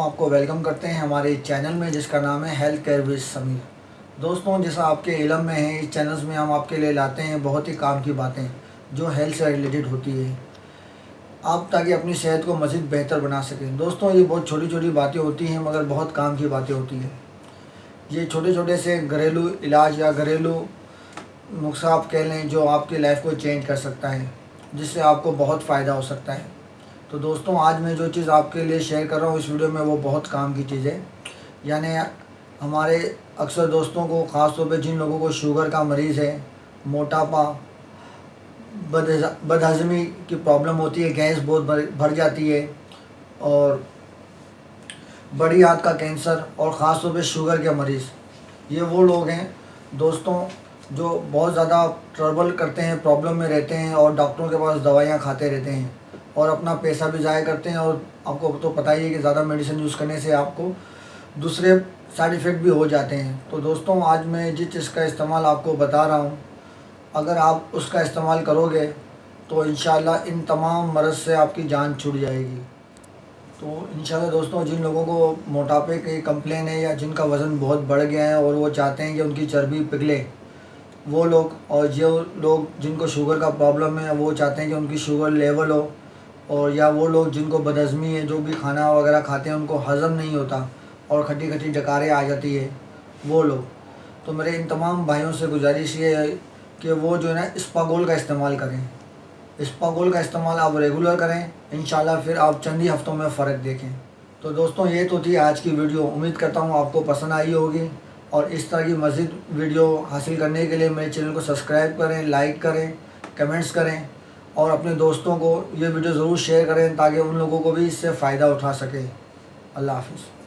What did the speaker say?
आपको वेलकम करते हैं हमारे चैनल में जिसका नाम है हेल्थ केयर विद समीर। दोस्तों, जैसा आपके इल्म में है, इस चैनल्स में हम आपके लिए लाते हैं बहुत ही काम की बातें जो हेल्थ से रिलेटेड होती है, आप ताकि अपनी सेहत को मज़ीद बेहतर बना सकें। दोस्तों, ये बहुत छोटी छोटी बातें होती हैं मगर बहुत काम की बातें होती हैं। ये छोटे छोटे से घरेलू इलाज या घरेलू नुस्खा आप कह लें जो आपकी लाइफ को चेंज कर सकता है, जिससे आपको बहुत फ़ायदा हो सकता है। तो दोस्तों, आज मैं जो चीज़ आपके लिए शेयर कर रहा हूँ इस वीडियो में वो बहुत काम की चीज़ है। यानी हमारे अक्सर दोस्तों को, ख़ास तौर पे जिन लोगों को शुगर का मरीज़ है, मोटापा, बदहज़मी की प्रॉब्लम होती है, गैस बहुत भर जाती है, और बड़ी आंत का कैंसर, और ख़ास तौर पे शुगर के मरीज़, ये वो लोग हैं दोस्तों जो बहुत ज़्यादा ट्रबल करते हैं, प्रॉब्लम में रहते हैं और डॉक्टरों के पास दवाइयाँ खाते रहते हैं और अपना पैसा भी ज़ाया करते हैं। और आपको तो पता ही है कि ज़्यादा मेडिसिन यूज़ करने से आपको दूसरे साइड इफ़ेक्ट भी हो जाते हैं। तो दोस्तों, आज मैं जिस चीज़ का इस्तेमाल आपको बता रहा हूँ, अगर आप उसका इस्तेमाल करोगे तो इंशाल्लाह इन तमाम मर्ज़ से आपकी जान छूट जाएगी। तो इंशाल्लाह दोस्तों, जिन लोगों को मोटापे की कंप्लेन है या जिनका वज़न बहुत बढ़ गया है और वो चाहते हैं कि उनकी चर्बी पिघले, वो लोग, और जो लोग जिनको शुगर का प्रॉब्लम है वो चाहते हैं कि उनकी शुगर लेवल हो, और या वो लोग जिनको बदहज़मी है, जो भी खाना वगैरह खाते हैं उनको हज़म नहीं होता और खट्टी खट्टी डकारें आ जाती है, वो लोग, तो मेरे इन तमाम भाइयों से गुजारिश ये है कि वो जो है ना इस्पागोल का इस्तेमाल करें। इस्पागोल का इस्तेमाल आप रेगुलर करें, इंशाल्लाह फिर आप चंद ही हफ्तों में फ़र्क देखें। तो दोस्तों, ये तो थी आज की वीडियो। उम्मीद करता हूँ आपको पसंद आई होगी, और इस तरह की मज़ीद वीडियो हासिल करने के लिए मेरे चैनल को सब्सक्राइब करें, लाइक करें, कमेंट्स करें, और अपने दोस्तों को ये वीडियो ज़रूर शेयर करें ताकि उन लोगों को भी इससे फ़ायदा उठा सके। अल्लाह हाफ़िज़।